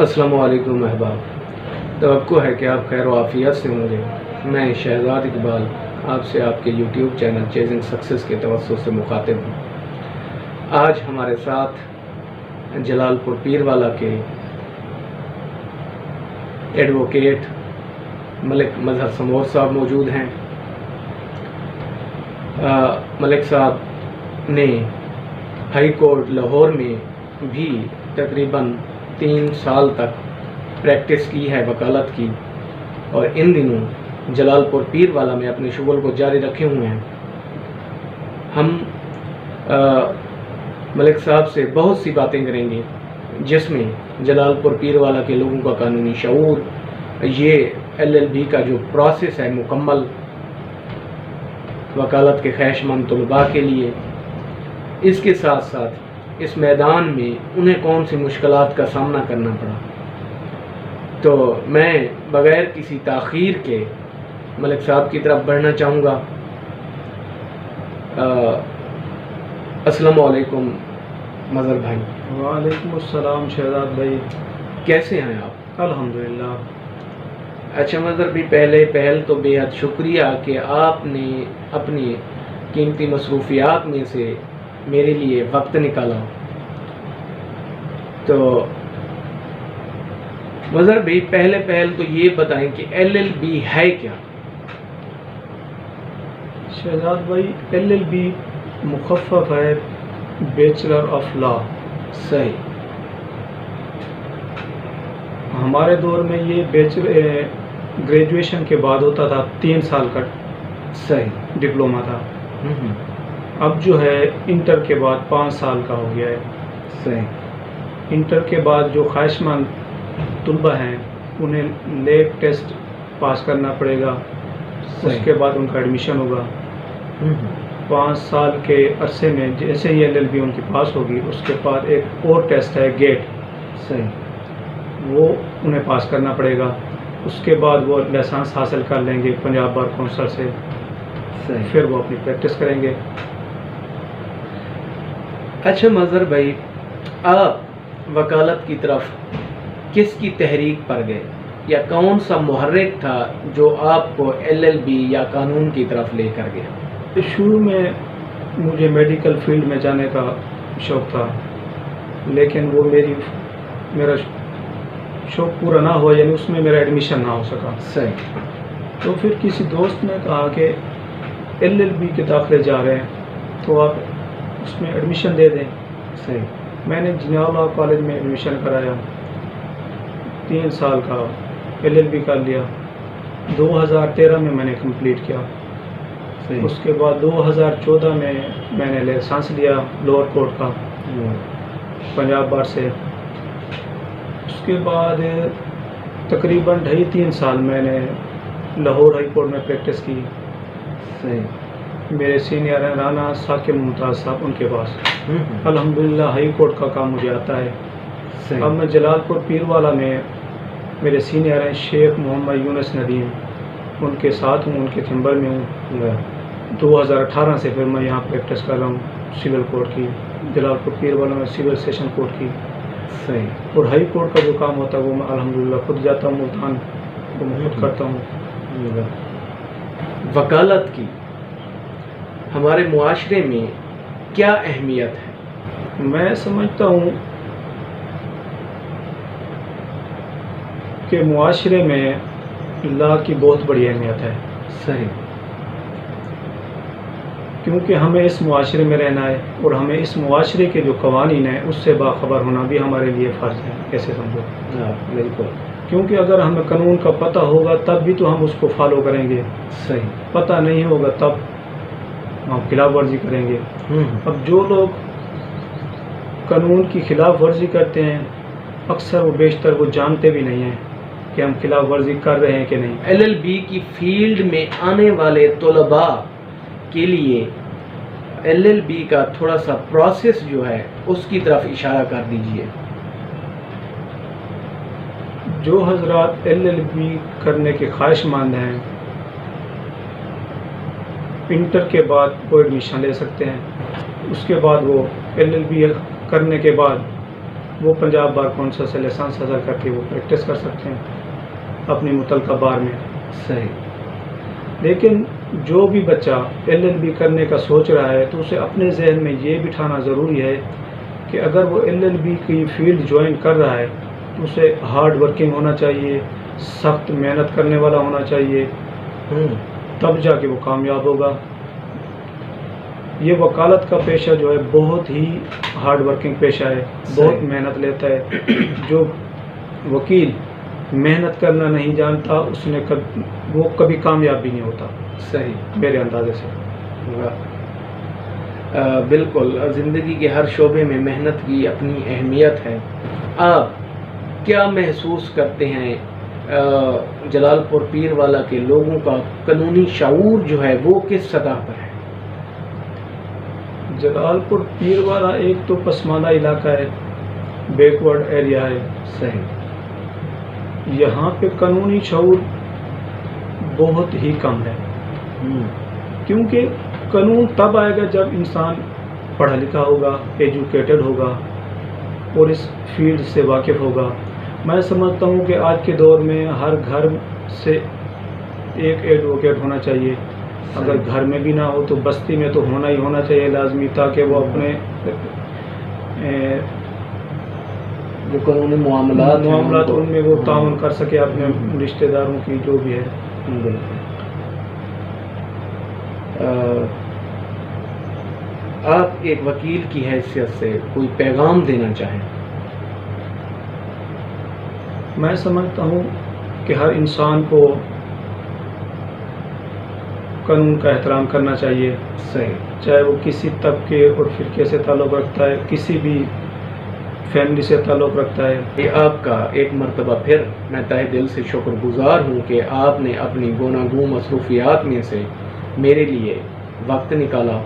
السلام علیکم احباب، توقع ہے کہ آپ خیر و عافیت سے ہوں گے۔ میں شہزاد اقبال آپ سے آپ کے یوٹیوب چینل چیزنگ سکسیس کے توسط سے مخاطب ہوں۔ آج ہمارے ساتھ جلال پور پیر والا کے ایڈوکیٹ ملک مظہر سمور صاحب موجود ہیں۔ ملک صاحب نے ہائی کورٹ لاہور میں بھی تقریباً 3 سال تک پریکٹس کی ہے وکالت کی، اور ان دنوں جلال پور پیر والا میں اپنے شغل کو جاری رکھے ہوئے ہیں۔ ہم ملک صاحب سے بہت سی باتیں کریں گے، جس میں جلال پور پیر والا کے لوگوں کا قانونی شعور، یہ LLB کا جو پروسیس ہے مکمل وکالت کے خواہش مند طلباء کے لیے، اس کے ساتھ ساتھ اس میدان میں انہیں کون سی مشکلات کا سامنا کرنا پڑا۔ تو میں بغیر کسی تاخیر کے ملک صاحب کی طرف بڑھنا چاہوں گا۔ السلام علیکم مظہر بھائی۔ وعلیکم السلام شہزاد بھائی، کیسے ہیں آپ؟ الحمدللہ۔ اچھا مظہر بھی، پہل تو بے حد شکریہ کہ آپ نے اپنی قیمتی مصروفیات میں سے میرے لیے وقت نکالا۔ تو مظہر بھائی، پہل تو یہ بتائیں کہ LLB ہے کیا؟ شہزاد بھائی، LLB مخفف ہے بیچلر آف لا۔ صحیح۔ ہمارے دور میں یہ گریجویشن کے بعد ہوتا تھا، 3 سال کا صحیح ڈپلوما تھا۔ اب جو ہے انٹر کے بعد 5 سال کا ہو گیا ہے۔ صحیح۔ انٹر کے بعد جو خواہش مند طلبہ ہیں انہیں لیب ٹیسٹ پاس کرنا پڑے گا، اس کے بعد ان کا ایڈمیشن ہوگا۔ 5 سال کے عرصے میں جیسے ہی LLB ان کی پاس ہوگی، اس کے بعد ایک اور ٹیسٹ ہے گیٹ، صحیح، وہ انہیں پاس کرنا پڑے گا۔ اس کے بعد وہ لائسنس حاصل کر لیں گے پنجاب بار کونسل سے، صحیح۔ پھر وہ اپنی پریکٹس کریں گے۔ اچھا مظہر بھائی، آپ وکالت کی طرف کس کی تحریک پر گئے، یا کون سا محرک تھا جو آپ کو LLB یا قانون کی طرف لے کر گیا؟ شروع میں مجھے میڈیکل فیلڈ میں جانے کا شوق تھا، لیکن وہ میرا شوق پورا نہ ہوا، یعنی اس میں میرا ایڈمیشن نہ ہو سکا۔ صحیح۔ تو پھر کسی دوست نے کہا کہ LLB کے داخلے جا رہے ہیں تو آپ اس میں ایڈمیشن دے دیں۔ صحیح۔ میں نے جنالا کالج میں ایڈمیشن کرایا، 3 سال کا LLB کر لیا۔ 2013 میں نے کمپلیٹ کیا۔ صحیح۔ اس کے بعد 2014 میں نے لائسنس لیا لوور کورٹ کا پنجاب بار سے۔ اس کے بعد تقریباً 2.5-3 سال میں نے لاہور ہائی کورٹ میں پریکٹس کی۔ صحیح۔ میرے سینئر ہیں رانا ثاقب ممتاز صاحب، ان کے پاس الحمدللہ ہائی کورٹ کا کام مجھے آتا ہے۔ صحیح۔ اب میں جلال پور پیر والا میں میرے سینئر ہیں شیخ محمد یونس ندیم، ان کے ساتھ ہوں، ان کے چیمبر میں ہوں۔ 2018 سے پھر میں یہاں پریکٹس کر رہا ہوں سول کورٹ کی، جلال پور پیر والا میں سول سیشن کورٹ کی۔ صحیح۔ اور ہائی کورٹ کا جو کام ہوتا ہے وہ میں الحمدللہ خود جاتا ہوں، ملتان وہ میں خود کرتا ہوں۔ وکالت کی ہمارے معاشرے میں کیا اہمیت ہے؟ میں سمجھتا ہوں کہ معاشرے میں لا کی بہت بڑی اہمیت ہے، صحیح، کیونکہ ہمیں اس معاشرے میں رہنا ہے، اور ہمیں اس معاشرے کے جو قوانین ہیں اس سے باخبر ہونا بھی ہمارے لیے فرض ہے۔ کیسے سمجھو؟ بالکل، کیونکہ اگر ہمیں قانون کا پتہ ہوگا تب بھی تو ہم اس کو فالو کریں گے، صحیح، پتہ نہیں ہوگا تب ہم خلاف ورزی کریں گے۔ اب جو لوگ قانون کی خلاف ورزی کرتے ہیں اکثر و بیشتر وہ جانتے بھی نہیں ہیں کہ ہم خلاف ورزی کر رہے ہیں کہ نہیں۔ LLB کی فیلڈ میں آنے والے طلباء کے لیے LLB کا تھوڑا سا پروسیس جو ہے اس کی طرف اشارہ کر دیجئے۔ جو حضرات LLB کرنے کے خواہش مند ہیں، انٹر کے بعد وہ ایڈمیشن لے سکتے ہیں۔ اس کے بعد وہ LLB کرنے کے بعد وہ پنجاب بار کونسل سے لائسنس حاصل کر کے وہ پریکٹس کر سکتے ہیں اپنی متعلقہ بار میں. صحیح. لیکن جو بھی بچہ LLB کرنے کا سوچ رہا ہے تو اسے اپنے ذہن میں یہ بٹھانا ضروری ہے کہ اگر وہ LLB کی فیلڈ جوائن کر رہا ہے تو اسے ہارڈ ورکنگ ہونا چاہیے، سخت محنت کرنے والا ہونا چاہیے، تب جا کے وہ کامیاب ہوگا. یہ وکالت کا پیشہ جو ہے بہت ہی ہارڈ ورکنگ پیشہ ہے، بہت محنت لیتا ہے. جو وکیل محنت کرنا نہیں جانتا اس نے وہ کبھی کامیاب بھی نہیں ہوتا. صحیح. میرے اندازے سے. بالکل، زندگی کے ہر شعبے میں محنت کی اپنی اہمیت ہے. آپ کیا محسوس کرتے ہیں جلال پور پیر والا کے لوگوں کا قانونی شعور جو ہے وہ کس سطح پر ہے؟ جلال پور پیر والا ایک تو پسماندہ علاقہ ہے، بیکورڈ ایریا ہے. صحیح. یہاں پہ قانونی شعور بہت ہی کم ہے، کیونکہ قانون تب آئے گا جب انسان پڑھا لکھا ہوگا، ایجوکیٹڈ ہوگا اور اس فیلڈ سے واقف ہوگا. میں سمجھتا ہوں کہ آج کے دور میں ہر گھر سے ایک ایڈوکیٹ ہونا چاہیے. اگر گھر میں بھی نہ ہو تو بستی میں تو ہونا ہی ہونا چاہیے لازمی، تاکہ وہ اپنے جو قانونی معاملات ان میں وہ تعاون کر سکے اپنے رشتہ داروں کی جو بھی ہے. آپ ایک وکیل کی حیثیت سے کوئی پیغام دینا چاہیں؟ میں سمجھتا ہوں کہ ہر انسان کو قانون کا احترام کرنا چاہیے. صحیح. چاہے وہ کسی طبقے اور فرقے سے تعلق رکھتا ہے، کسی بھی فیملی سے تعلق رکھتا ہے. یہ آپ کا ایک مرتبہ پھر میں تہہ دل سے شکر گزار ہوں کہ آپ نے اپنی گوناگوں مصروفیات میں سے میرے لیے وقت نکالا